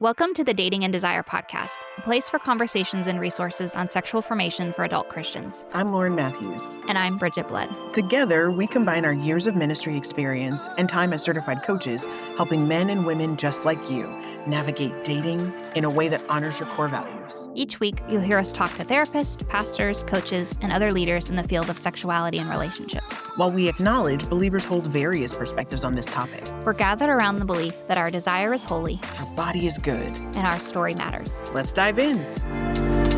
Welcome to the Dating and Desire podcast, a place for conversations and resources on sexual formation for adult Christians. I'm Lauren Matthews. And I'm Bridgett Blood. Together, we combine our years of ministry experience and time as certified coaches, helping men and women just like you navigate dating in a way that honors your core values. Each week, you'll hear us talk to therapists, pastors, coaches, and other leaders in the field of sexuality and relationships. While we acknowledge believers hold various perspectives on this topic, We're gathered around the belief that our desire is holy our body is good. and our story matters. Let's dive in.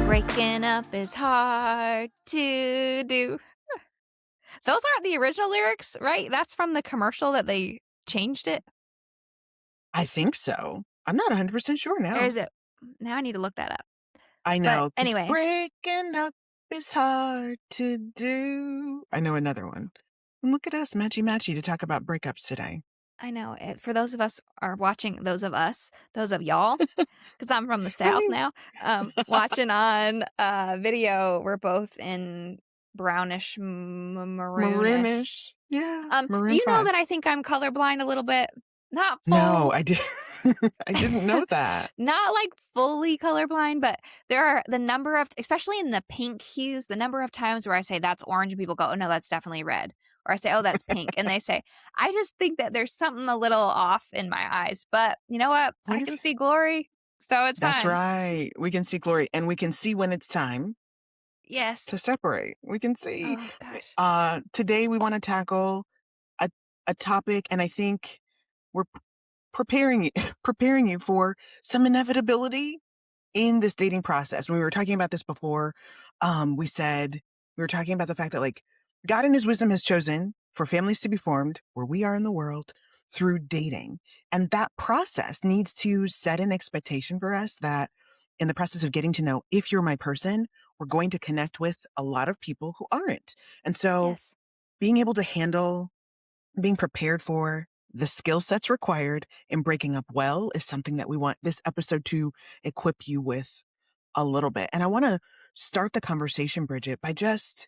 Breaking up is hard to do. Those aren't the original lyrics, right? That's from the commercial that they changed it. I think so. I'm not 100% sure now. Or is it? Now I need to look that up. I know. But anyway. Breaking up is hard to do. I know another one. And look at us, matchy-matchy, to talk about breakups today. I know. For those of us are watching, those of y'all, because I'm from the South now, watching on video, we're both in brownish, maroonish. Yeah. Do you know that I think I'm colorblind a little bit? Not full. No, I didn't know that. Not like fully colorblind, but there are the number of, especially in the pink hues, the number of times where I say that's orange and people go, oh no, that's definitely red. Or I say, oh, that's pink. And they say, I just think that there's something a little off in my eyes. But you know what? I can see glory. So it's fine. That's right. We can see glory. And we can see when it's time. Yes. To separate. We can see. Oh, gosh. Today we want to tackle a topic, and I think we're preparing you for some inevitability in this dating process. When we were talking about this before, we were talking about the fact that God in his wisdom has chosen for families to be formed where we are in the world through dating. And that process needs to set an expectation for us that in the process of getting to know, if you're my person, we're going to connect with a lot of people who aren't. And so being able to handle, being prepared for the skill sets required in breaking up well is something that we want this episode to equip you with a little bit. And I want to start the conversation, Bridgett, by just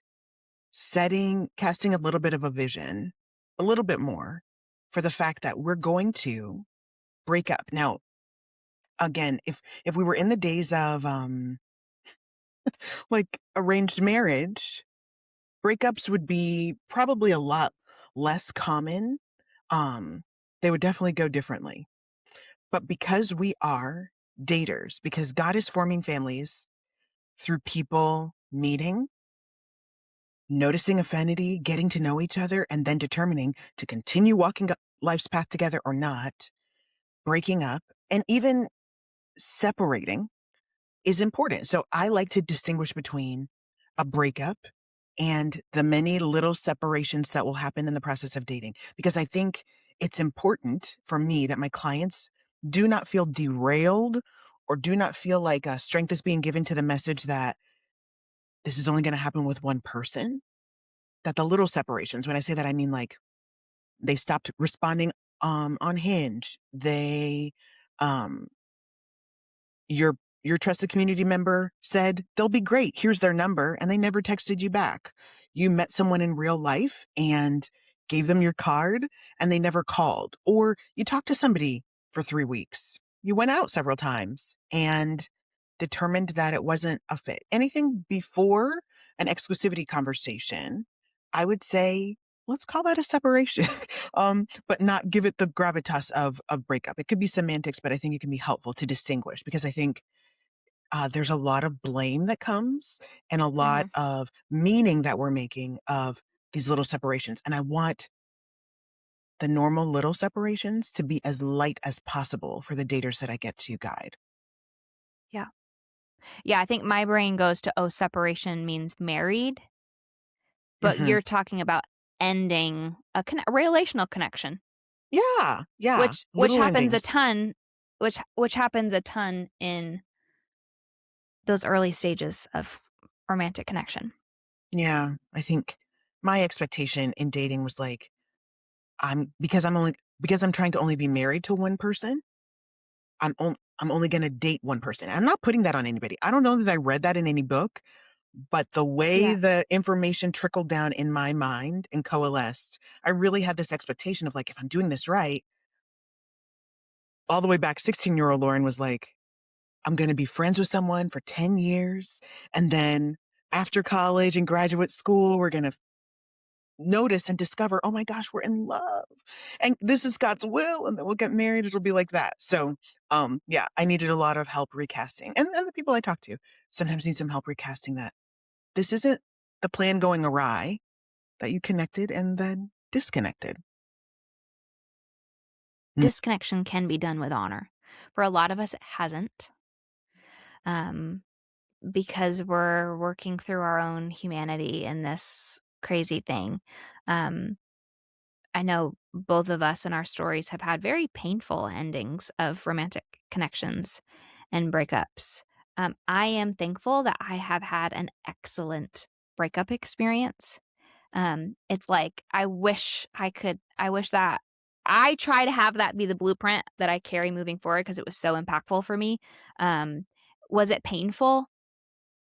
casting a little bit of a vision, a little bit more for the fact that we're going to break up. Now, again, if we were in the days of arranged marriage, breakups would be probably a lot less common. They would definitely go differently. But because we are daters, because God is forming families through people meeting, noticing affinity, getting to know each other, and then determining to continue walking life's path together or not, breaking up, and even separating is important. So I like to distinguish between a breakup and the many little separations that will happen in the process of dating, because I think it's important for me that my clients do not feel derailed or do not feel like strength is being given to the message that this is only going to happen with one person. That the little separations, when I say that, I mean they stopped responding on Hinge. They, your trusted community member said they'll be great. Here's their number, and they never texted you back. You met someone in real life and gave them your card, and they never called. Or you talked to somebody for 3 weeks. You went out several times and determined that it wasn't a fit. Anything before an exclusivity conversation, I would say, let's call that a separation, but not give it the gravitas of breakup. It could be semantics, but I think it can be helpful to distinguish, because I think there's a lot of blame that comes and a lot of meaning that we're making of these little separations. And I want the normal little separations to be as light as possible for the daters that I get to guide. Yeah. Yeah, I think my brain goes to, separation means married. But you're talking about ending a relational connection. Yeah. Which happens a ton, which happens a ton in those early stages of romantic connection. Yeah, I think my expectation in dating was because I'm trying to only be married to one person, I'm only going to date one person. I'm not putting that on anybody. I don't know that I read that in any book, but the way the information trickled down in my mind and coalesced, I really had this expectation of if I'm doing this right, all the way back, 16-year-old Lauren was like, I'm going to be friends with someone for 10 years. And then after college and graduate school, we're going to notice and discover, oh my gosh, we're in love. And this is God's will. And then we'll get married. It'll be like that. So, yeah, I needed a lot of help recasting. And the people I talk to sometimes need some help recasting that. This isn't the plan going awry, that you connected and then disconnected. Mm. Disconnection can be done with honor. For a lot of us, it hasn't, um, because we're working through our own humanity in this crazy thing. Um, I know both of us in our stories have had very painful endings of romantic connections and breakups. I am thankful that I have had an excellent breakup experience. It's like I wish that I try to have that be the blueprint that I carry moving forward because it was so impactful for me. Um, was it painful?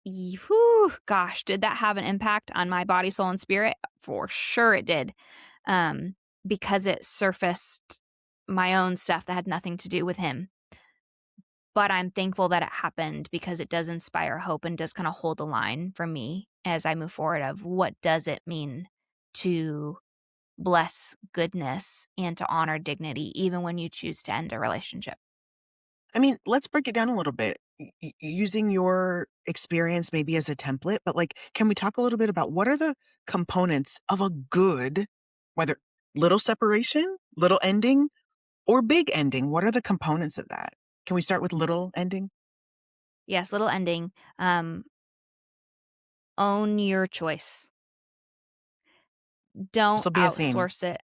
Whew, gosh, did that have an impact on my body, soul, and spirit? For sure it did. Um, because it surfaced my own stuff that had nothing to do with him. But I'm thankful that it happened because it does inspire hope and does kind of hold the line for me as I move forward of what does it mean to bless goodness and to honor dignity, even when you choose to end a relationship. I mean, let's break it down a little bit using your experience maybe as a template, but like, can we talk a little bit about what are the components of a good, whether little separation, little ending, or big ending? What are the components of that? Can we start with little ending? Yes, little ending. Own your choice. This Don't will be a theme. outsource it.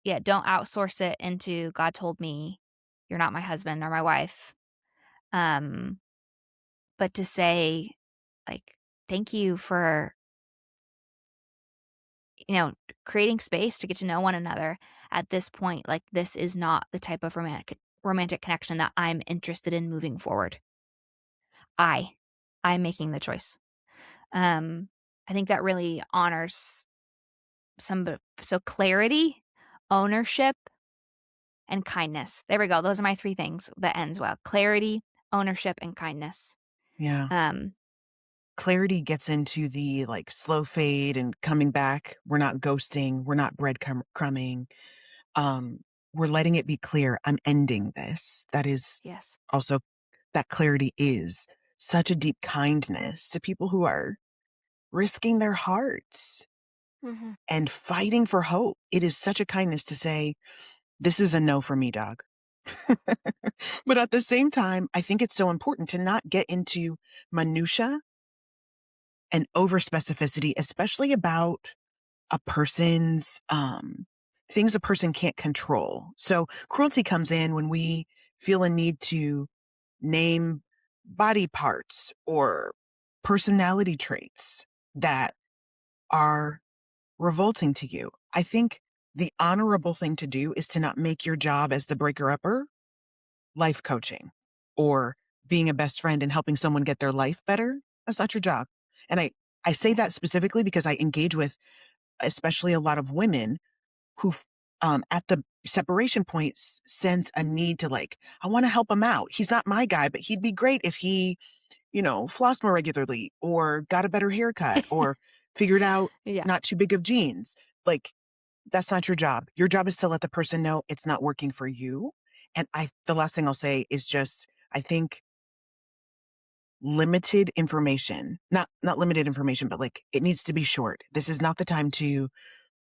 Yeah, don't outsource it into God told me you're not my husband or my wife. Um, but to say, like, thank you for, you know, creating space to get to know one another at this point. Like, this is not the type of romantic connection that I'm interested in moving forward. I I'm making the choice. Um, I think that really honors so clarity, ownership, and kindness. There we go. Those are my 3 things that ends well. Clarity, ownership, and kindness. Yeah. Um, Clarity gets into the like slow fade and coming back. We're not ghosting. We're not breadcrumbing. Um, we're letting it be clear. I'm ending this. That is yes. also that clarity is such a deep kindness to people who are risking their hearts Mhm. and fighting for hope. It is such a kindness to say, this is a no for me, dog. But at the same time, I think it's so important to not get into minutia and over specificity, especially about a person's things a person can't control. So cruelty comes in when we feel a need to name body parts or personality traits that are revolting to you. I think the honorable thing to do is to not make your job as the breaker upper life coaching or being a best friend and helping someone get their life better. That's not your job. And I say Yeah. that specifically because I engage with especially a lot of women who at the separation point sense a need to like, I want to help him out. He's not my guy, but he'd be great if he, flossed more regularly or got a better haircut or figured out Yeah. not too big of jeans. Like, that's not your job. Your job is to let the person know it's not working for you. And the last thing I'll say is just, I think limited information, not limited information, but like it needs to be short. This is not the time to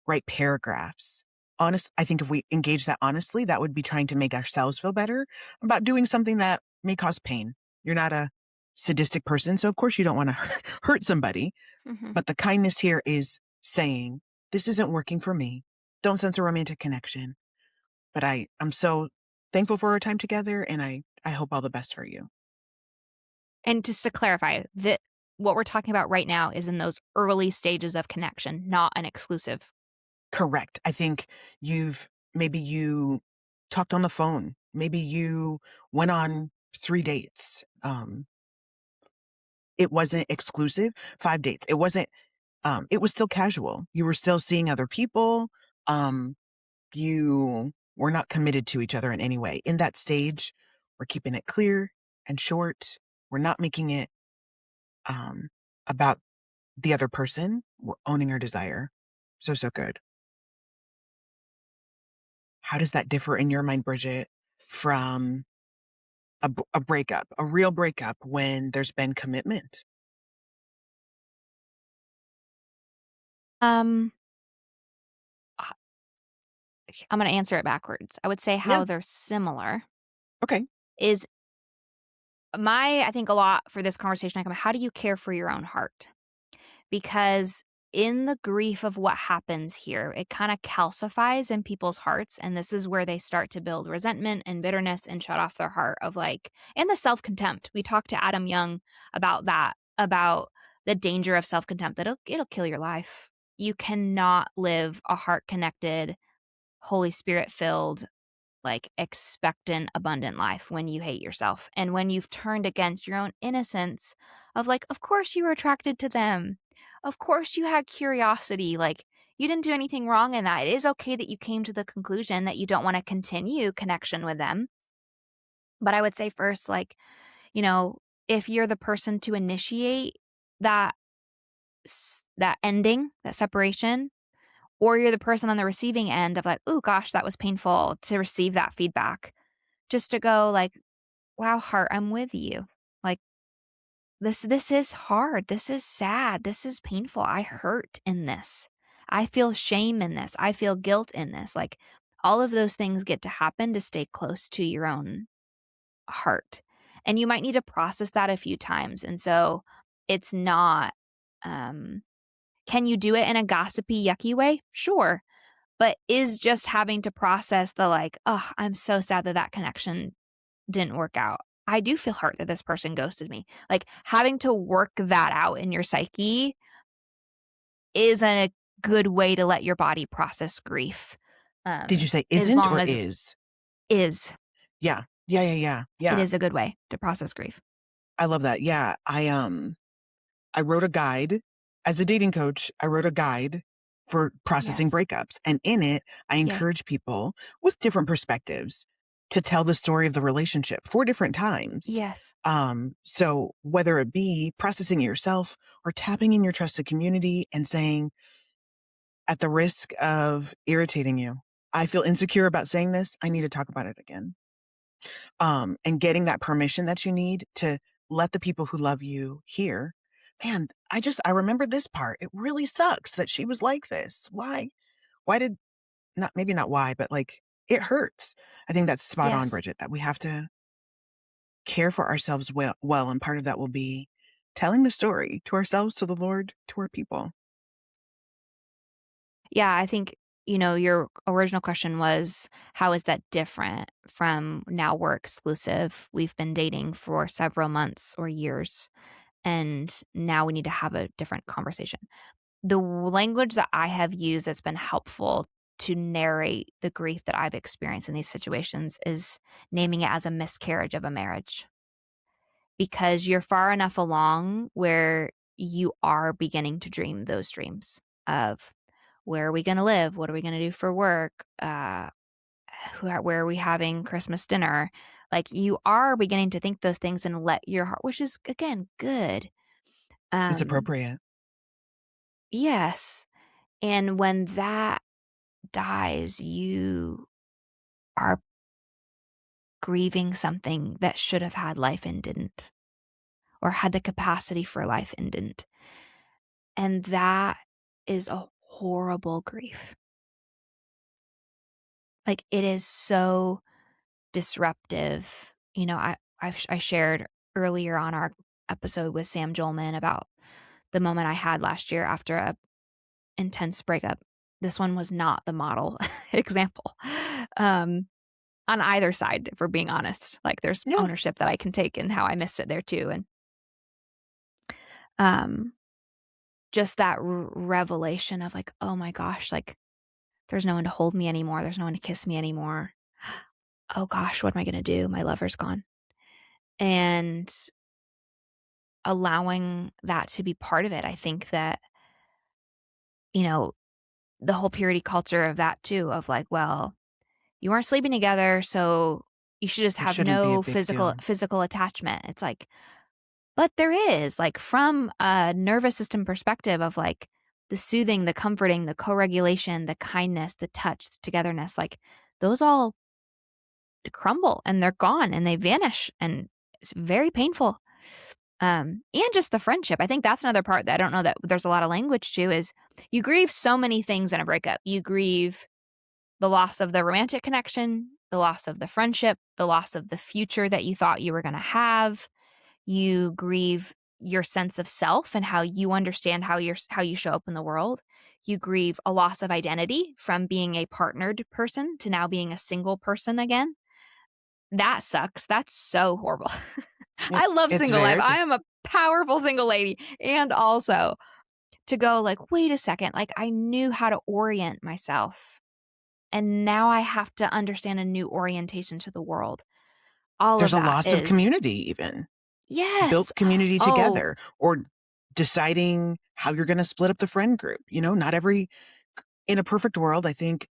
write paragraphs. I think if we engage that honestly, that would be trying to make ourselves feel better about doing something that may cause pain. You're not a sadistic person, so of course you don't want to hurt somebody. Mhm. But the kindness here is saying, this isn't working for me. Don't sense a romantic connection. But I'm so thankful for our time together, and I hope all the best for you. And just to clarify, that what we're talking about right now is in those early stages of connection, not an exclusive. Correct. I think maybe you talked on the phone. Maybe you went on 3 dates. It wasn't exclusive. 5 dates. It was still casual. You were still seeing other people. You we're not committed to each other in any way. In that stage, we're keeping it clear and short. We're not making it um, about the other person. We're owning our desire. So, so good. How does that differ in your mind, Bridget, from a breakup, a real breakup when there's been commitment? Um, uh, I'm gonna answer it backwards. I would say Yeah. how they're similar Okay. is I think a lot for this conversation, I come, how do you care for your own heart? Because in the grief of what happens here, it kind of calcifies in people's hearts. And this is where they start to build resentment and bitterness and shut off their heart of like, and the self contempt. We talked to Adam Young about that, about the danger of self contempt, that it'll kill your life. You cannot live a heart connected, Holy Spirit filled, like expectant, abundant life when you hate yourself and when you've turned against your own innocence of like, of course you were attracted to them. Of course you had curiosity. Like you didn't do anything wrong in that. It is okay that you came to the conclusion that you don't want to continue connection with them. But I would say first, like, you know, if you're the person to initiate that that ending, that separation, or you're the person on the receiving end of like, oh gosh, that was painful to receive that feedback. Just to go like, "Wow, heart, I'm with you." Like, this is hard. This is sad. This is painful. I hurt in this. I feel shame in this. I feel guilt in this. Like, all of those things get to happen to stay close to your own heart. And you might need to process that a few times. And so it's not, um, can you do it in a gossipy, yucky way? Sure. But is just having to process the like, "Oh, I'm so sad that that connection didn't work out. I do feel hurt that this person ghosted me." Like, having to work that out in your psyche is a good way to let your body process grief, Did you say as isn't long or as is? is. Yeah. Yeah. Yeah. Yeah. It Yeah. is a good way to process grief. I love that. Yeah. I wrote a guide as a dating coach. I wrote a guide for processing Yes. breakups. And in it, I Yay. encourage people with different perspectives to tell the story of the relationship 4 different times. Yes. So whether it be processing it yourself or tapping in your trusted community and saying, at the risk of irritating you, I feel insecure about saying this. I need to talk about it again. And getting that permission that you need to let the people who love you hear, man, I remember this part. It really sucks that she was like this. Why? Why did not, maybe not why, but like it hurts. I think that's spot on, Yes. Bridget, that we have to care for ourselves well. And part of that will be telling the story to ourselves, to the Lord, to our people. Yeah, I think, your original question was, how is that different from now we're exclusive? We've been dating for several months or years, and now we need to have a different conversation. The language that I have used that's been helpful to narrate the grief that I've experienced in these situations is naming it as a miscarriage of a marriage, because you're far enough along where you are beginning to dream those dreams of, where are we going to live? What are we going to do for work? Where are we having Christmas dinner? Like, you are beginning to think those things and let your heart, which is again good. It's Um, appropriate. yes. And when that dies, you are grieving something that should have had life and didn't, or had the capacity for life and didn't. And that is a horrible grief. Like, it is so disruptive. I shared earlier on our episode with Sam Jolman about the moment I had last year after a intense breakup. This one was not the model example. Um, on either side, if we're being honest. Like, there's Yeah. ownership that I can take in how I missed it there too. And um, just that revelation of like, oh my gosh, like there's no one to hold me anymore. There's no one to kiss me anymore. Oh gosh, what am I going to do? My lover's gone. And allowing that to be part of it. I think that, you know, the whole purity culture of that too, of like, well, you weren't sleeping together, so you should just It have shouldn't be a no big deal. physical attachment. It's like, but there is, like, from a nervous system perspective of, like, the soothing, the comforting, the co-regulation, the kindness, the touch, the togetherness, like, those all crumble and they're gone and they vanish, and it's very painful. And just the friendship. I think that's another part that I don't know that there's a lot of language to is you grieve so many things in a breakup. You grieve the loss of the romantic connection, the loss of the friendship, the loss of the future that you thought you were going to have. You grieve your sense of self and how you understand how you show up in the world. You grieve a loss of identity from being a partnered person to now being a single person again. That sucks. That's so horrible. It I love it's single life. very I am a powerful single lady. And also to go like, wait a second, like I knew how to orient myself. And now I have to understand a new orientation to the world. All of there's a that loss of is, community even. yes. Built community Oh, together or deciding how you're gonna split up the friend group, not every in a perfect world, I think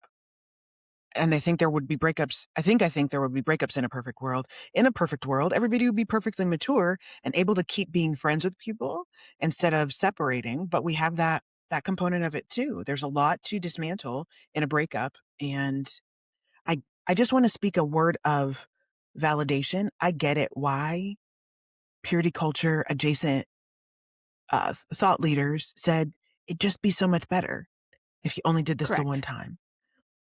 there would be breakups. I think there would be breakups in a perfect world. In a perfect world, everybody would be perfectly mature and able to keep being friends with people instead of separating. But we have that component of it too. There's a lot to dismantle in a breakup, and I just want to speak a word of validation. I get it. Why purity culture adjacent thought leaders said it'd just be so much better if you only did this the one correct. time.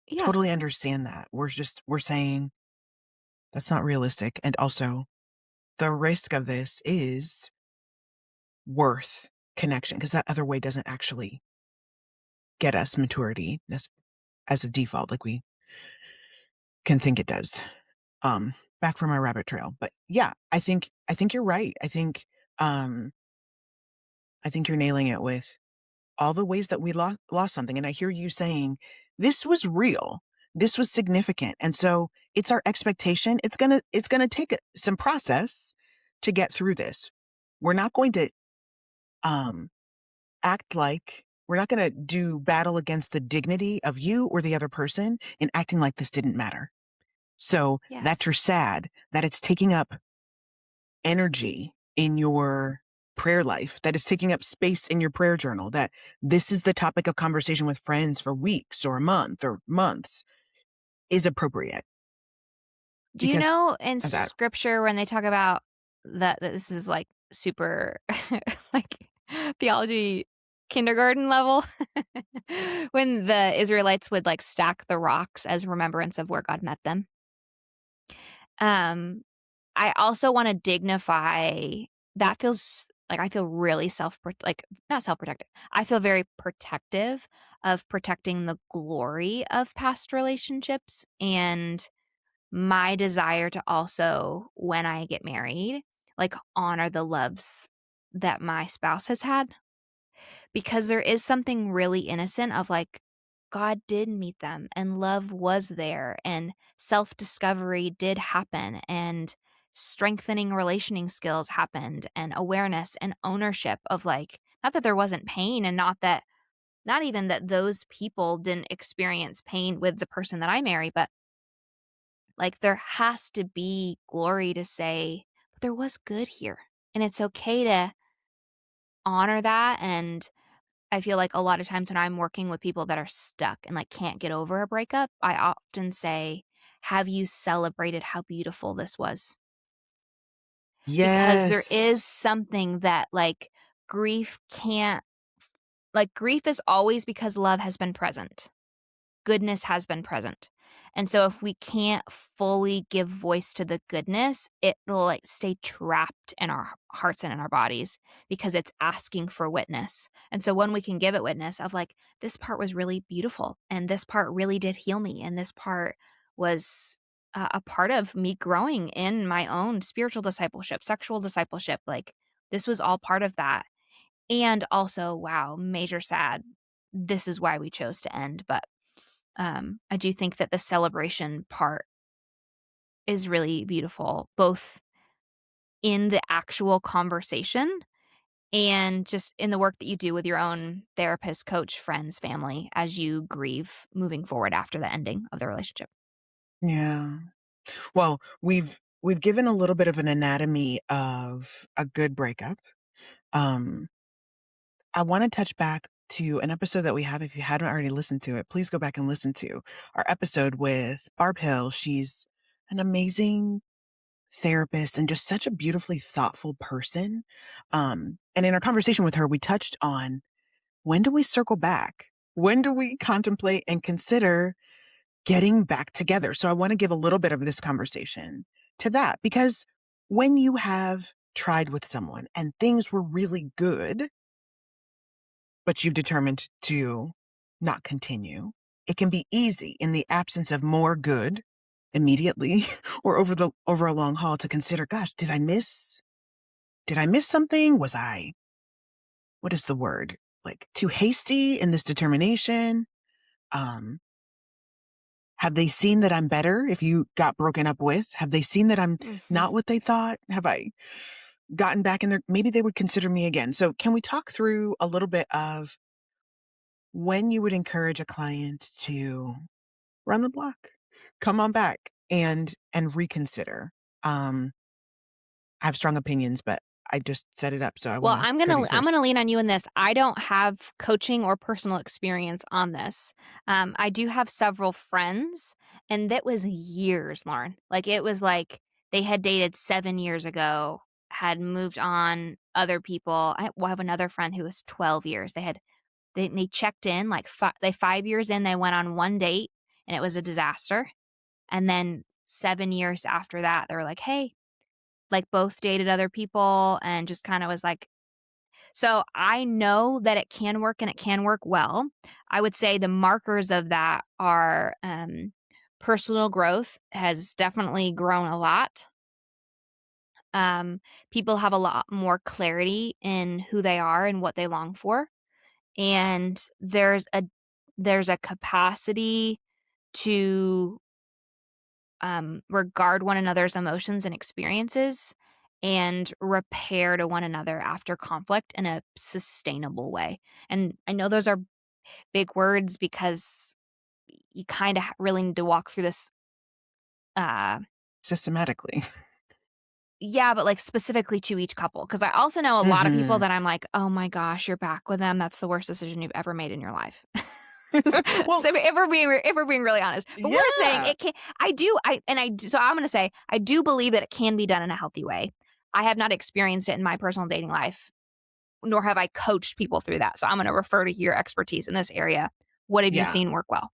Yeah. Totally understand that. We're saying that's not realistic. And also, the risk of this is worth connection because that other way doesn't actually get us maturity as a default, like we can think it does. Back from our rabbit trail, but yeah, I think you're right. Um, I think you're nailing it with all the ways that we lost something. And I hear you saying this was real, this was significant, and so it's our expectation. It's gonna take some process to get through this. We're not going to um act like we're not going to do battle against the dignity of you or the other person in acting like this didn't matter. So that Yes. you're sad, that it's taking up energy in your prayer life, that it's taking up space in your prayer journal, that this is the topic of conversation with friends for weeks or a month or months is appropriate Do you because know in of that. scripture when they talk about that this is like super like theology kindergarten level when the Israelites would like stack the rocks as remembrance of where God met them. Um I also want to dignify that feels like I feel really like not self-protective. I feel very protective of protecting the glory of past relationships and my desire to also, when I get married, like, honor the loves that my spouse has had, because there is something really innocent of, like, God did meet them, and love was there, and self-discovery did happen, and strengthening relationing skills happened, and awareness and ownership of, like not that there wasn't pain and not even that those people didn't experience pain with the person that I marry, but like, there has to be glory to say, "But there was good here." And it's okay to honor that, and I feel like a lot of times when I'm working with people that are stuck and, like, can't get over a breakup, I often say, "Have you celebrated how beautiful this was?" Because there is Yes. something that, like, grief can't like, grief is always because love has been present. Goodness has been present. And so if we can't fully give voice to the goodness, it'll like stay trapped in our hearts and in our bodies because it's asking for witness. And so when we can give it witness of like, this part was really beautiful and this part really did heal me and this part was a part of me growing in my own spiritual discipleship, sexual discipleship, like this was all part of that. And also, wow, major sad. This is why we chose to end. But I do think that the celebration part is really beautiful, both in the actual conversation and just in the work that you do with your own therapist, coach, friends, family as you grieve moving forward after the ending of the relationship. Yeah. Well, we've given a little bit of an anatomy of a good breakup. Um, I want to touch back to an episode that we have. If you hadn't already listened to it, please go back and listen to our episode with Barb Hill. She's an amazing therapist and just such a beautifully thoughtful person. And in our conversation with her, we touched on, when do we circle back? When do we contemplate and consider getting back together? So I want to give a little bit of this conversation to that, because when you have tried with someone and things were really good, but you've determined to not continue, it can be easy in the absence of more good immediately or over a long haul to consider, gosh, did I miss something? Was I, what is the word? Like, too hasty in this determination? Um, have they seen that I'm better? If you got broken up with, have they seen that I'm Hmm. not what they thought? Have I gotten back in there? Maybe they would consider me again. So can we talk through a little bit of when you would encourage a client to run the block, come on back and reconsider? Um, I have strong opinions, but I just set it up, so I Well, wanna go to you I'm first. gonna lean on you in this. I don't have coaching or personal experience on this. I do have several friends, and that was years, Lauren. Like, it was like they had dated 7 years ago, had moved on, other people. I have another friend who was 12 years. They checked in, like, 5 years in, they went on one date, and it was a disaster, and then 7 years after that, they were like, "Hey," like, both dated other people and just kinda was like, so I know that it can work and it can work well. I would say the markers of that are personal growth has definitely grown a lot. Um, People have a lot more clarity in who they are and what they long for, and there's a capacity to regard one another's emotions and experiences and repair to one another after conflict in a sustainable way. And I know those are big words because you kind of really need to walk through this. Uh, Systematically. yeah, but like specifically to each couple. Cause I also know a lot of people Mhm. that I'm like, oh my gosh, you're back with them. That's the worst decision you've ever made in your life. Well, So if we're being really honest, but we're saying yeah. it can. So I'm going to say I do believe that it can be done in a healthy way. I have not experienced it in my personal dating life, nor have I coached people through that. So I'm going to refer to your expertise in this area. What have you Yeah. seen work well?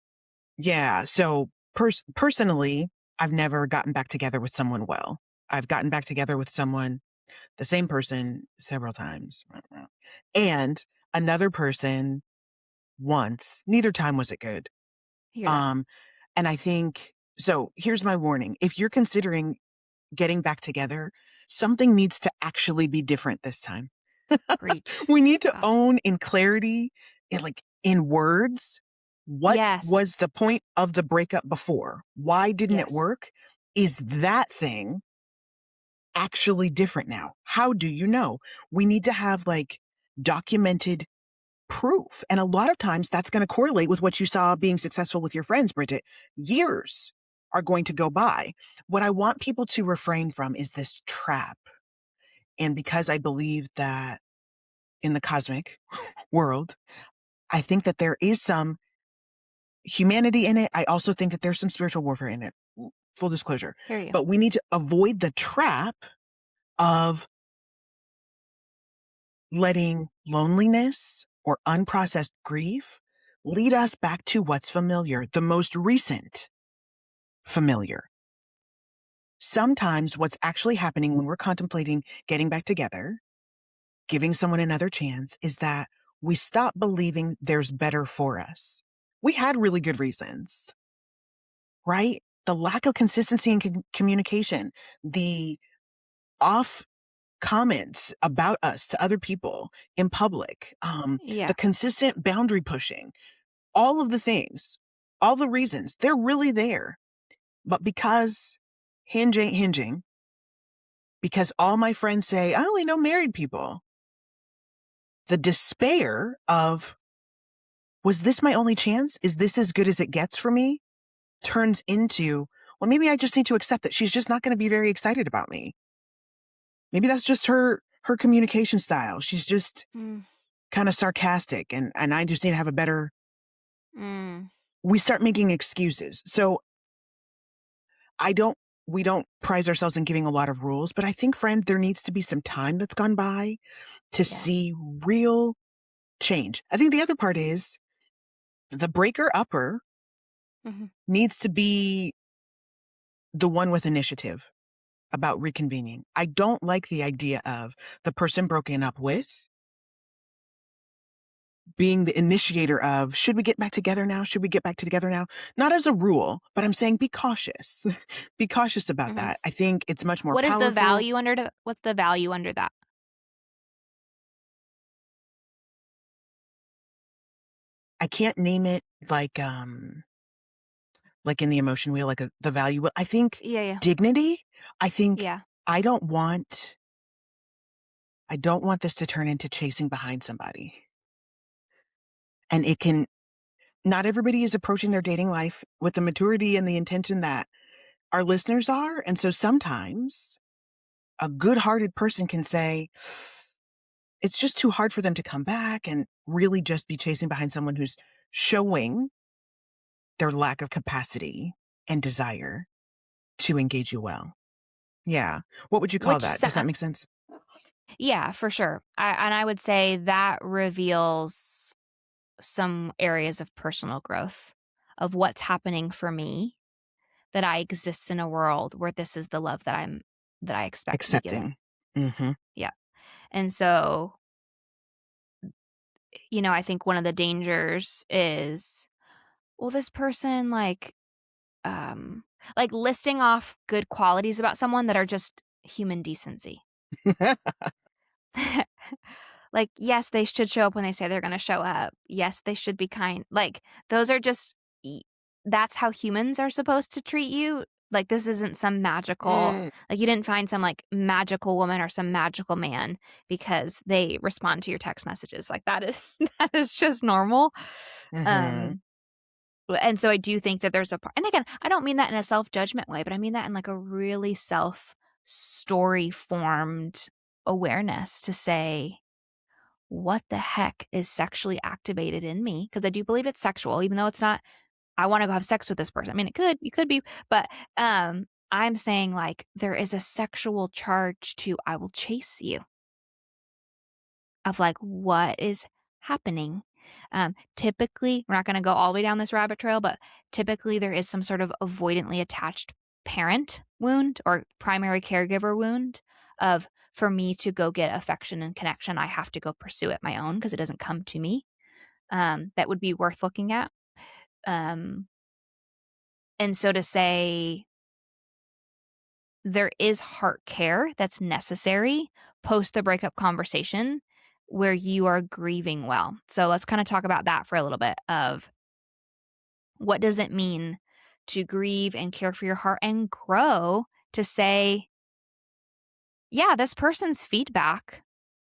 Yeah. So personally, I've never gotten back together with someone well. I've gotten back together with someone, the same person, several times. And another person once. Neither time was it good. I hear that. Um, and I think, so here's my warning. If you're considering getting back together, something needs to actually be different this time. Preach. We need to Gosh. own in clarity, in words, what Yes. was the point of the breakup before? Why didn't it Yes. work? Is that thing actually different now? How do you know? We need to have like documented proof. And a lot of times that's going to correlate with what you saw being successful with your friends, Bridgett. Years are going to go by. What I want people to refrain from is this trap. And because I believe that in the cosmic world, I think that there is some humanity in it. I also think that there's some spiritual warfare in it. Full disclosure. Hear you. But we need to avoid the trap of letting loneliness or unprocessed grief lead us back to what's familiar, the most recent familiar. Sometimes what's actually happening when we're contemplating getting back together, giving someone another chance, is that we stop believing there's better for us. We had really good reasons, right? The lack of consistency in communication, the off comments about us to other people in public, Yeah. the consistent boundary pushing, all of the things, all the reasons, they're really there. But because hinge ain't hinging, because all my friends say, I only know married people, the despair of, was this my only chance? Is this as good as it gets for me? Turns into, well, maybe I just need to accept that she's just not going to be very excited about me. Maybe that's just her communication style. She's just Mm, kind of sarcastic, and I just need to have a better. mm, We start making excuses. So I don't. We don't prize ourselves in giving a lot of rules, but I think, friend, there needs to be some time that's gone by to yes. see real change. I think the other part is the breaker upper Mhm. needs to be the one with initiative about reconvening. I don't like the idea of the person broken up with being the initiator of, should we get back together now? Should we get back together now? Not as a rule, but I'm saying be cautious. Be cautious about Mhm. that. I think it's much more What is the powerful. value under what's the value under that? I can't name it like in the emotion wheel, like the value. I think Yeah, yeah. dignity. I think Yeah. I don't want I don't want this to turn into chasing behind somebody. And it can not everybody is approaching their dating life with the maturity and the intention that our listeners are. And so sometimes a good-hearted person can say, it's just too hard for them to come back and really just be chasing behind someone who's showing their lack of capacity and desire to engage you well. Yeah. What would you call Which that? Does that sa make sense? Yeah, for sure. I would say that reveals some areas of personal growth of what's happening for me, that I exist in a world where this is the love that I expect to be given. Accepting. Mhm. Yeah. And so, I think one of the dangers is, well, this person like listing off good qualities about someone that are just human decency. Like, yes, they should show up when they say they're gonna show up. Yes, they should be kind. Like, those are just y that's how humans are supposed to treat you. Like, this isn't some magical Mm, like, you didn't find some, like, magical woman or some magical man because they respond to your text messages. Like, that is that is just normal. mhm. Um, and so I do think that there's a and again, I don't mean that in a self-judgment way, but I mean that in, like, a really story formed awareness to say, what the heck is sexually activated in me? Because I do believe it's sexual, even though it's not, I want to go have sex with this person. I mean, you could be, but I'm saying like there is a sexual charge to I will chase you of like what is happening. Typically, we're not going to go all the way down this rabbit trail, but typically there is some sort of avoidantly attached parent wound or primary caregiver wound of for me to go get affection and connection, I have to go pursue it my own because it doesn't come to me. That would be worth looking at. Um, and so to say there is heart care that's necessary post the breakup conversation where you are grieving well. So let's kind of talk about that for a little bit of what does it mean to grieve and care for your heart and grow to say, yeah, this person's feedback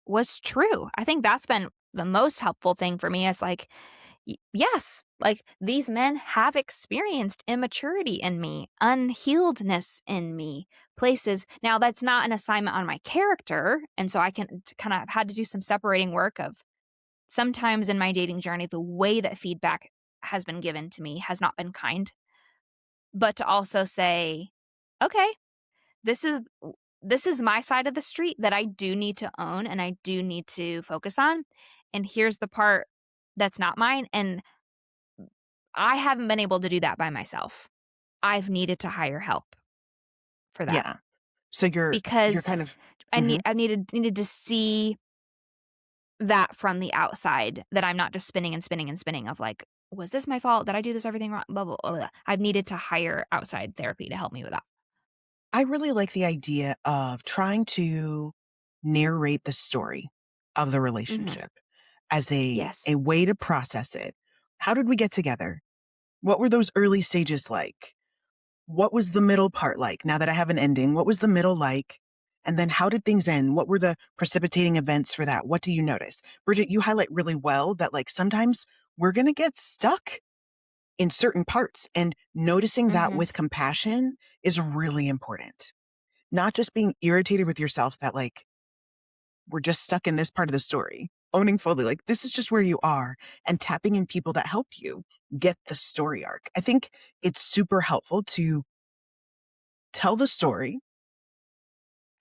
was true. I think that's been the most helpful thing for me is like, yes, like these men have experienced immaturity in me, unhealedness in me, places. Now, that's not an assignment on my character. And so I can kind of had to do some separating work of sometimes in my dating journey, the way that feedback has been given to me has not been kind, but to also say, okay, this is this is my side of the street that I do need to own and I do need to focus on. And here's the part that's not mine. And I haven't been able to do that by myself. I've needed to hire help for that Yeah. So you're kind because of mhm. I needed to see that from the outside that I'm not just spinning and spinning and spinning of like, was this my fault? Did I do this everything wrong? Blah, blah, blah, blah. I've needed to hire outside therapy to help me with that. I really like the idea of trying to narrate the story of the Hmm. relationship as a Yes. way to process it. How did we get together? What were those early stages like? What was the middle part like? Now that I have an ending, what was the middle like? And then how did things end? What were the precipitating events for that? What do you notice? Bridgett, you highlight really well that like sometimes we're going to get stuck in certain parts, and noticing that Mhm. with compassion is really important. Not just being irritated with yourself that, like, we're just stuck in this part of the story. Owning fully, like, this is just where you are, and tapping in people that help you get the story arc. I think it's super helpful to tell the story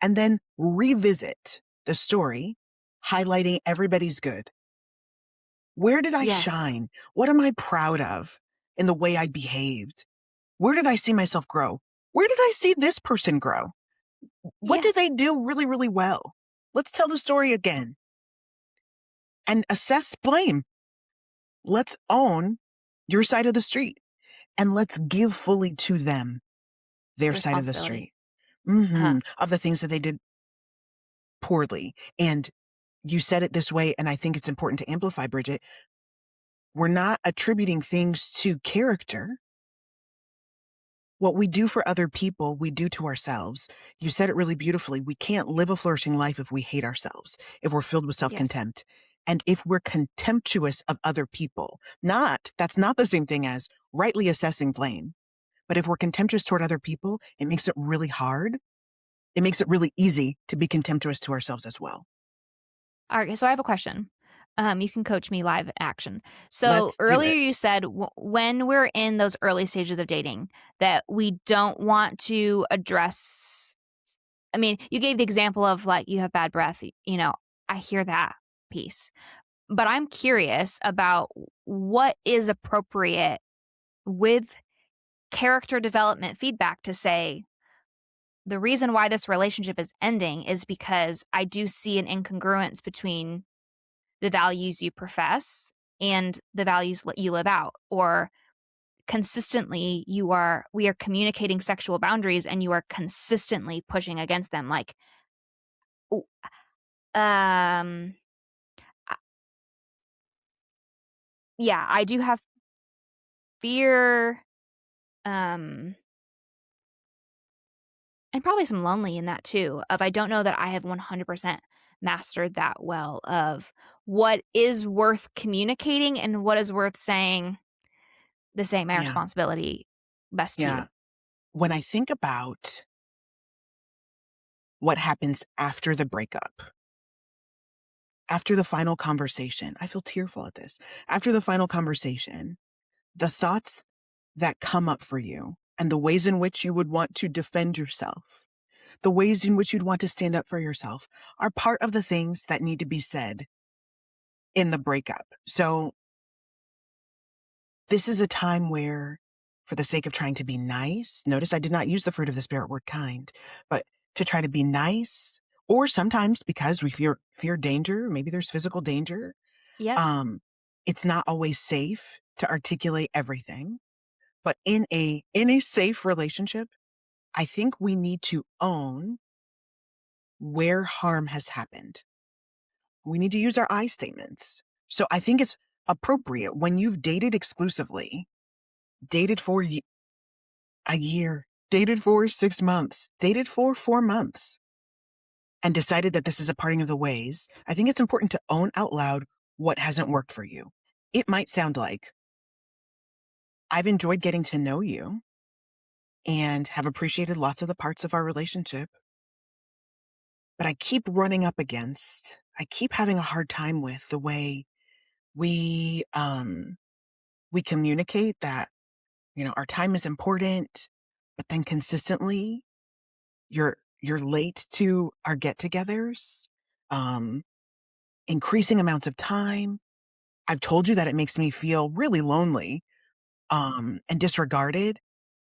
and then revisit the story, highlighting everybody's good. Where did I Yes. shine? What am I proud of in the way I behaved? Where did I see myself grow? Where did I see this person grow? What did Yes. they do really, really well? Let's tell the story again and assess blame. Let's own your side of the street and let's give fully to them their The side of the responsibility. street Uh-huh. of the things that they did poorly. And you said it this way, and I think it's important to amplify, Bridgett. We're not attributing things to character. What we do for other people, we do to ourselves. You said it really beautifully. We can't live a flourishing life if we hate ourselves, if we're filled with Yes. self-contempt, and if we're contemptuous of other people. That's not the same thing as rightly assessing blame. But if we're contemptuous toward other people, it makes it really hard. It makes it really easy to be contemptuous to ourselves as well. All right, so I have a question. You can coach me live action. So Let's do earlier it. you said when we're in those early stages of dating that we don't want to address. I mean, you gave the example of like you have bad breath. I hear that piece, but I'm curious about what is appropriate with character development feedback to say the reason why this relationship is ending is because I do see an incongruence between the values you profess and the values you live out, or consistently we are communicating sexual boundaries and you are consistently pushing against them, like o- um I- yeah, I do have fear, um and probably some lonely in that too, of I don't know that I have 100% mastered that well of what is worth communicating and what is worth saying, this ain't my Yeah. responsibility, best to Yeah. you. When I think about what happens after the breakup, after the final conversation, I feel tearful at this. After the final conversation, the thoughts that come up for you and the ways in which you would want to defend yourself, the ways in which you'd want to stand up for yourself are part of the things that need to be said in the breakup. So this is a time where, for the sake of trying to be nice, notice I did not use the fruit of the spirit word kind, but to try to be nice, or sometimes because we fear danger, maybe there's physical danger. Yep. Um, it's not always safe to articulate everything, but in a safe relationship, I think we need to own where harm has happened. We need to use our I statements. So I think it's appropriate when you've dated exclusively, dated for a year, dated for 6 months, dated for 4 months, and decided that this is a parting of the ways. I think it's important to own out loud what hasn't worked for you. It might sound like, I've enjoyed getting to know you and have appreciated lots of the parts of our relationship, but I keep having a hard time with the way we, we communicate that, our time is important, but then consistently you're late to our get-togethers, um, increasing amounts of time. I've told you that it makes me feel really lonely, and disregarded,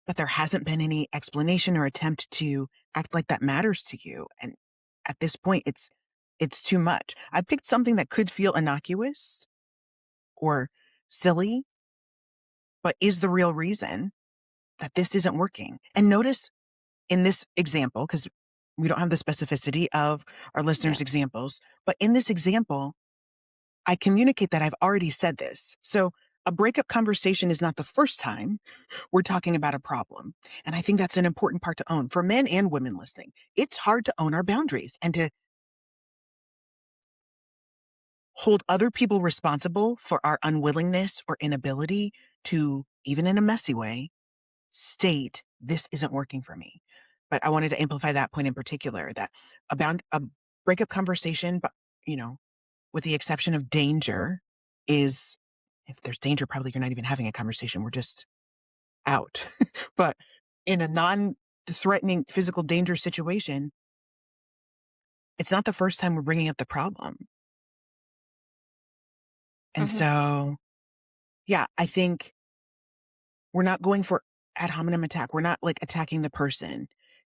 but there hasn't been any explanation or attempt to act like that matters to you. And at this point, it's too much. I picked something that could feel innocuous or silly, but is the real reason that this isn't working. And notice in this example, because we don't have the specificity of our listeners' Yep. examples, but in this example, I communicate that I've already said this. So a breakup conversation is not the first time we're talking about a problem. And I think that's an important part to own for men and women listening. It's hard to own our boundaries and to hold other people responsible for our unwillingness or inability to, even in a messy way, state this isn't working for me. But I wanted to amplify that point in particular, that about a breakup conversation, but with the exception of danger, is if there's danger, probably you're not even having a conversation. We're just out. But in a non-threatening physical danger situation, it's not the first time we're bringing up the problem. And Mhm. so, yeah, I think we're not going for ad hominem attack. We're not like attacking the person.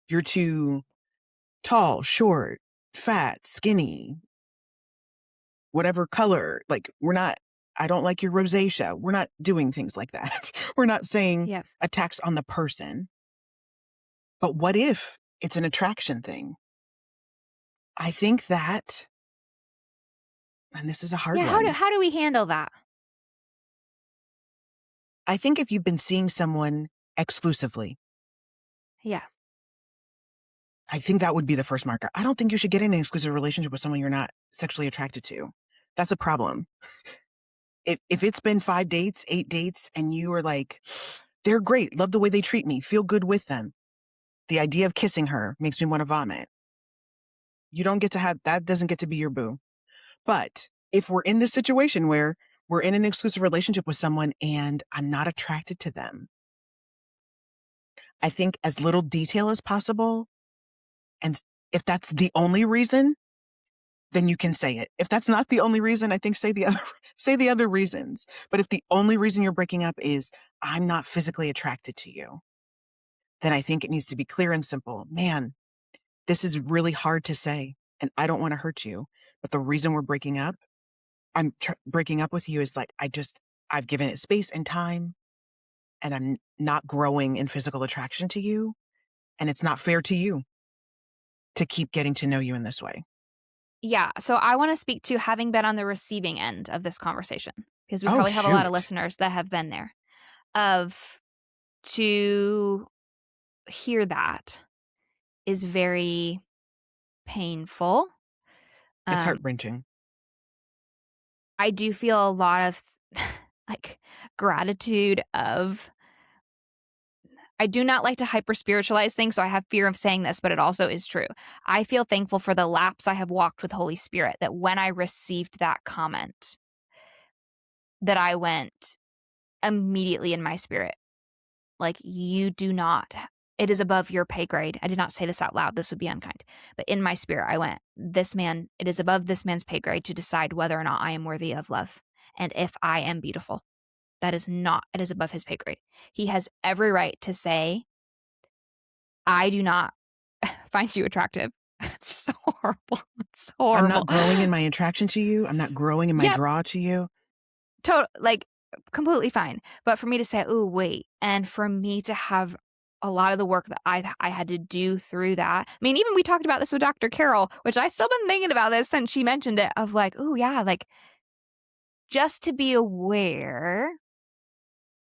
You're too tall, short, fat, skinny, whatever color. Like, I don't like your rosacea. We're not doing things like that. We're not saying Yeah. attacks on the person. But what if it's an attraction thing? I think that, and this is a hard Yeah, one. how do we handle that? I think if you've been seeing someone exclusively, Yeah. I think that would be the first marker. I don't think you should get in an exclusive relationship with someone you're not sexually attracted to. That's a problem. If it's been 5 dates, 8 dates, and you are like, they're great, love the way they treat me, feel good with them. The idea of kissing her makes me want to vomit. You don't get to have, that doesn't get to be your boo. But if we're in this situation where we're in an exclusive relationship with someone and I'm not attracted to them, I think as little detail as possible. And if that's the only reason, then you can say it. If that's not the only reason, I think say the other reasons. But if the only reason you're breaking up is I'm not physically attracted to you, then I think it needs to be clear and simple. Man, this is really hard to say, and I don't want to hurt you. But the reason we're breaking up, breaking up with you is like, I've given it space and time, and I'm not growing in physical attraction to you. And it's not fair to you to keep getting to know you in this way. Yeah, so I wanna speak to having been on the receiving end of this conversation, because we Oh, probably have a lot of shoot. listeners that have been there, of to hear that is very painful. It's Um, heart-wrenching. I do feel a lot of, like, gratitude of I do not like to hyper spiritualize things, so I have fear of saying this, but it also is true. I feel thankful for the laps I have walked with Holy Spirit, that when I received that comment, that I went immediately in my spirit, like, "You do not it is above your pay grade." I did not say this out loud, this would be unkind. But in my spirit, I went, it is above this man's pay grade to decide whether or not I am worthy of love, and if I am beautiful. That is not it is above his pay grade. He has every right to say, "I do not find you attractive." It's so horrible. It's I'm horrible. not growing in my attraction to you. I'm not growing in my Yep, draw to you. like, completely fine. But for me to say, "Ooh, wait," and for me to have a lot of the work that I had to do through that. I mean, even we talked about this with Dr. Carol, which I still been thinking about this since she mentioned it, of like, "Ooh, yeah," like, just to be aware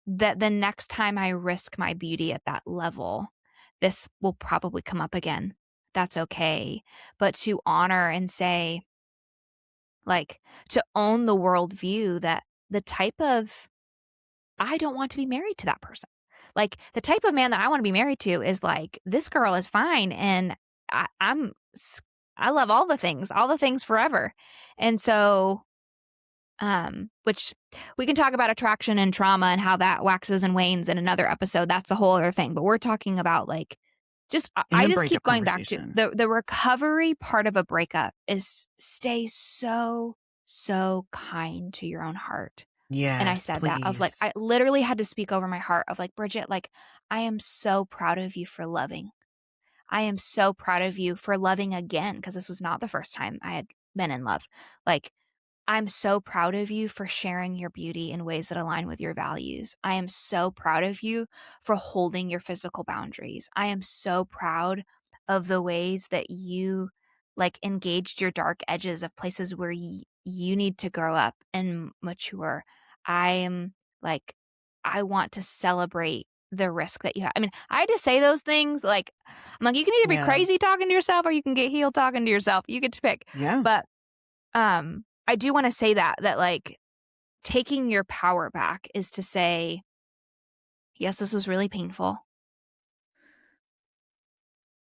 that the next time I risk my beauty at that level, this will probably come up again. That's okay. But to honor and say, like, to own the worldview that the type of, I don't want to be married to that person. Like, the type of man that I want to be married to is like, this girl is fine. And I, I'm, I love all the things forever. And so, which we can talk about attraction and trauma and how that waxes and wanes in another episode. That's a whole other thing. But we're talking about like just In I a just keep breakup going back to conversation. the recovery part of a breakup is stay so kind to your own heart. And I Yes, said that of like please. I literally had to speak over my heart of like, Bridgett, like, I am so proud of you for loving. I am so proud of you for loving again, because this was not the first time I had been in love. Like, I'm so proud of you for sharing your beauty in ways that align with your values. I am so proud of you for holding your physical boundaries. I am so proud of the ways that you like engaged your dark edges of places where you need to grow up and mature. I am like, I want to celebrate the risk that you have. I mean, I had to say those things. Like, I'm like, you can either be Yeah. crazy talking to yourself or you can get healed talking to yourself. You get to pick. Yeah. But I do wanna say that like, taking your power back is to say, Yes, this was really painful.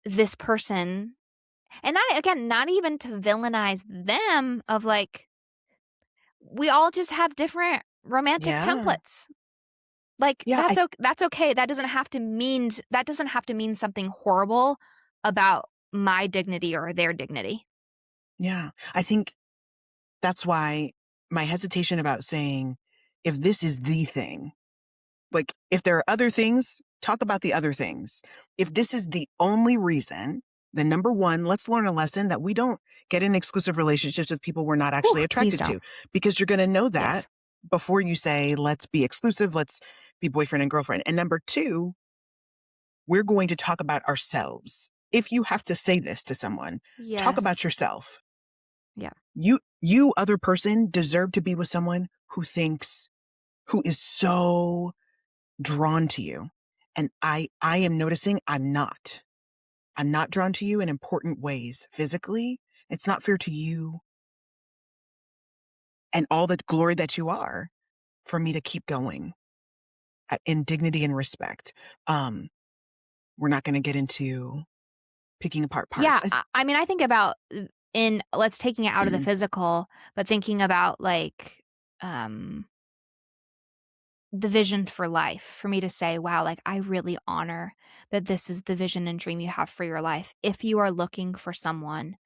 This person, and not even to villainize them, of like, we all just have different romantic Yeah. templates. Like, Yeah, that's okay. That doesn't have to mean something horrible about my dignity or their dignity. yeah. I think that's why my hesitation about saying, if this is the thing, like, if there are other things, talk about the other things. If this is the only reason, then number one, let's learn a lesson that we don't get in exclusive relationships with people we're not Ooh, actually please attracted don't. to, because you're going to know that Yes. before you say, let's be exclusive, let's be boyfriend and girlfriend. And number two, we're going to talk about ourselves. If you have to say this to someone, talk about Yes. yourself. Yeah. You other person deserve to be with someone who is so drawn to you. And I am noticing I'm not. I'm not drawn to you in important ways physically. It's not fair to you and all the glory that you are for me to keep going in dignity and respect. We're not going to get into picking apart Yeah, parts. I mean, I think about, in let's taking it out of the physical, but thinking about, like, um, the vision for life, for me to say, "Wow, like, I really honor that this is the vision and dream you have for your life." If you are looking for someone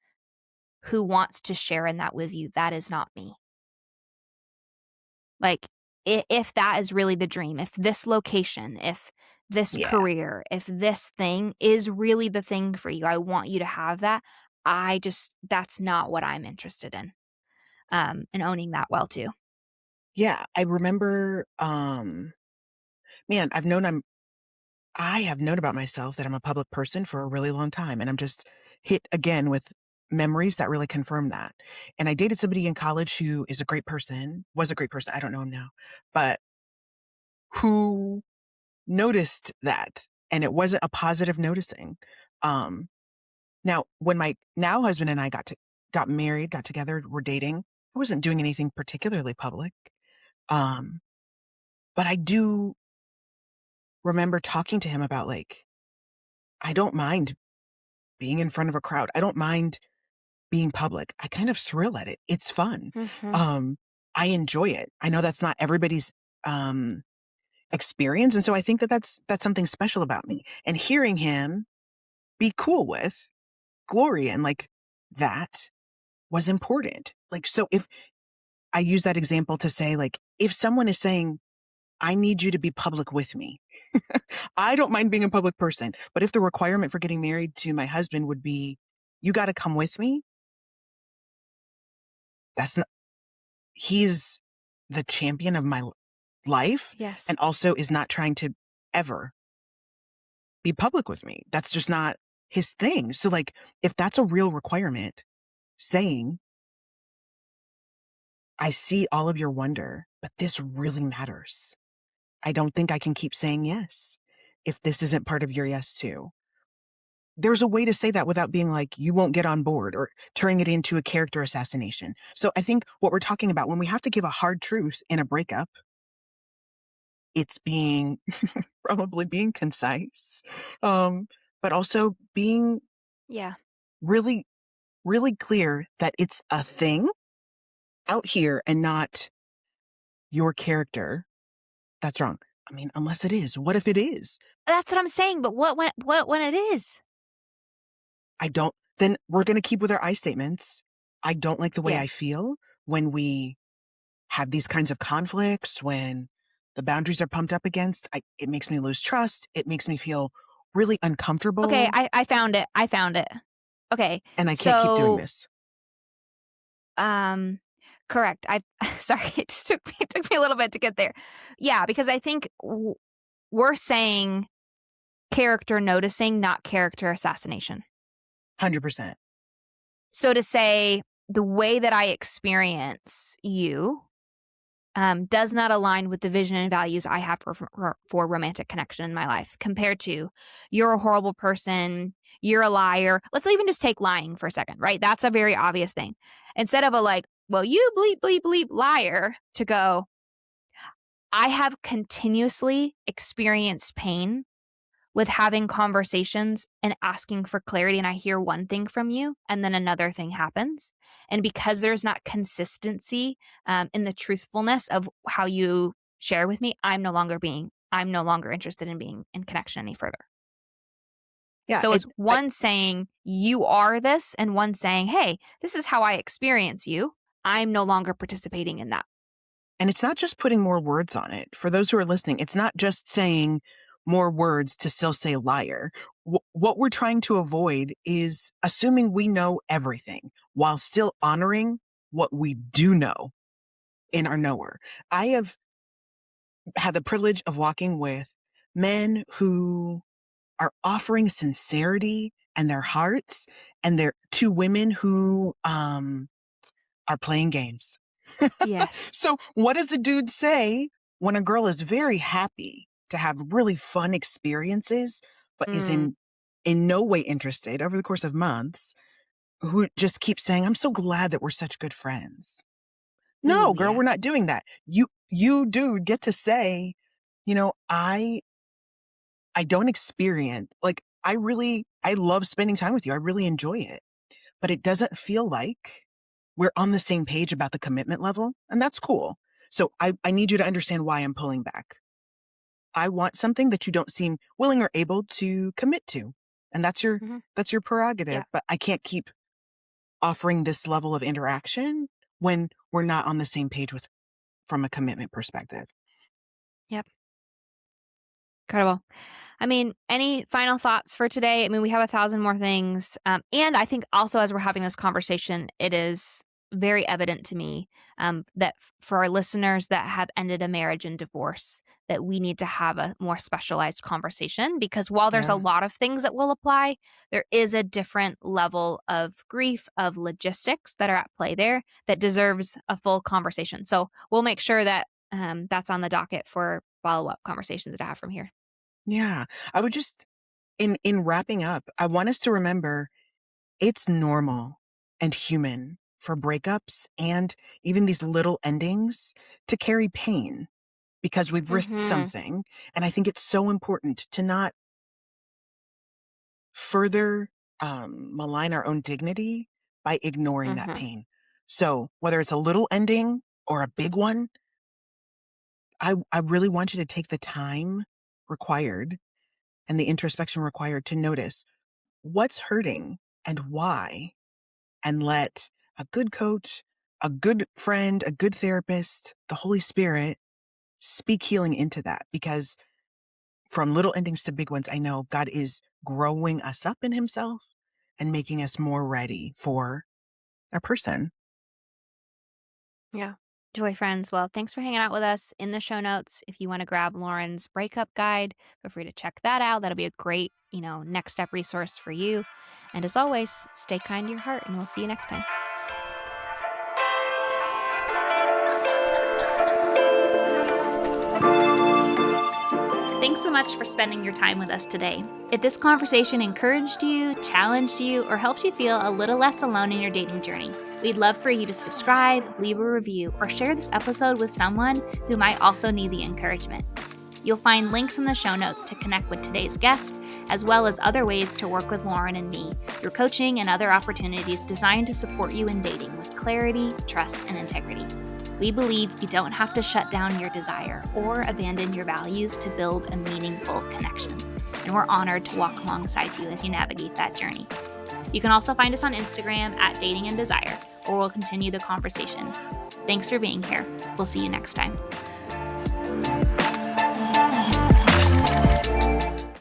who wants to share in that with you, that is not me. Like, if that is really the dream, if this location, if this Yeah. career, if this thing is really the thing for you, I want you to have that. That's not what I'm interested in. And owning that well too. Yeah. I remember, man, I have known about myself that I'm a public person for a really long time. And I'm just hit again with memories that really confirm that. And I dated somebody in college who is a great person, was a great person. I don't know him now, but who noticed that. And it wasn't a positive noticing. Um, Now, when my now husband and I got married, got together, we're dating, I wasn't doing anything particularly public. Um, but I do remember talking to him about, like, I don't mind being in front of a crowd. I don't mind being public. I kind of thrill at it. It's fun. Mhm. Um, I enjoy it. I know that's not everybody's um experience, and so I think that that's something special about me. And hearing him be cool with Gloria and like that was important. Like, so if I use that example to say, like, if someone is saying, I need you to be public with me, I don't mind being a public person. But if the requirement for getting married to my husband would be, you got to come with me, that's not, he's the champion of my life Yes. and also is not trying to ever be public with me. That's just not his thing. So, like, if that's a real requirement, saying, I see all of your wonder, but this really matters. I don't think I can keep saying yes if this isn't part of your yes too. There's a way to say that without being like, you won't get on board or turning it into a character assassination. So I think what we're talking about when we have to give a hard truth in a breakup, it's being probably being concise, but also being Yeah. really, really clear that it's a thing out here and not your character. That's wrong. I mean, unless it is. What if it is? That's what I'm saying. But what when it is? I don't, then we're going to keep with our I statements. I don't like the way I Yes. feel when we have these kinds of conflicts, when the boundaries are pumped up against. It makes me lose trust. It makes me feel really Okay, uncomfortable. I found it. I found it. Okay. And I can't keep doing So, this. um correct. I sorry, it took me a little bit to get there. Yeah, because I think we're saying character noticing, not character assassination. 100%. So to say the way that I experience you does not align with the vision and values I have for romantic connection in my life, compared to, you're a horrible person, you're a liar. Let's even just take lying for a second, right? That's a very obvious thing. Instead of a like, well, you bleep, bleep, bleep, liar, to go, I have continuously experienced pain with having conversations and asking for clarity, and I hear one thing from you, and then another thing happens. And because there's not consistency in the truthfulness of how you share with me, I'm no longer interested in being in connection any further. Yeah, So it's one saying, you are this, and one saying, hey, this is how I experience you. I'm no longer participating in that. and it's not just putting more words on it. For those who are listening, it's not just saying more words to still say liar. What we're trying to avoid is assuming we know everything while still honoring what we do know in our knower. I have had the privilege of walking with men who are offering sincerity and their hearts, and they're two women who are playing games. Yes. So what does a dude say when a girl is very happy to have really fun experiences, but is Mm. in no way interested over the course of months, who just keeps saying, I'm so glad that we're such good friends. Ooh, No, girl, yeah. we're not doing that. You dude get to say, I don't experience, like, I love spending time with you. I really enjoy it, but it doesn't feel like we're on the same page about the commitment level. And that's cool. So I need you to understand why I'm pulling back. I want something that you don't seem willing or able to commit to. And Mhm. that's your prerogative, Yeah. but I can't keep offering this level of interaction when we're not on the same page from a commitment perspective. Yep. Incredible. I mean, any final thoughts for today? I mean, we have 1,000 more things. And I think also as we're having this conversation, it is very evident to me that for our listeners that have ended a marriage in divorce, that we need to have a more specialized conversation because while there's a Yeah. lot of things that will apply, there is a different level of grief, of logistics that are at play there that deserves a full conversation. So we'll make sure that that's on the docket for follow-up conversations to have from here. Yeah. I would just in wrapping up, I want us to remember it's normal and human for breakups and even these little endings to carry pain because we've risked Mhm. something. And I think it's so important to not further malign our own dignity by ignoring that Mhm. pain. So whether it's a little ending or a big one, I really want you to take the time required and the introspection required to notice what's hurting and why, and let a good coach, a good friend, a good therapist, the Holy Spirit speak healing into that. Because from little endings to big ones, I know God is growing us up in Himself and making us more ready for our person. Yeah. Joy friends. Well, thanks for hanging out with us. In the show notes, if you want to grab Lauren's breakup guide, feel free to check that out. That'll be a great, next step resource for you. And as always, stay kind to your heart, and we'll see you next time. Thanks so much for spending your time with us today. If this conversation encouraged you, challenged you, or helped you feel a little less alone in your dating journey, we'd love for you to subscribe, leave a review, or share this episode with someone who might also need the encouragement. You'll find links in the show notes to connect with today's guest, as well as other ways to work with Lauren and me through coaching and other opportunities designed to support you in dating with clarity, trust, and integrity. We believe you don't have to shut down your desire or abandon your values to build a meaningful connection. And we're honored to walk alongside you as you navigate that journey. You can also find us on Instagram at Dating and Desire, where we'll continue the conversation. Thanks for being here. We'll see you next time.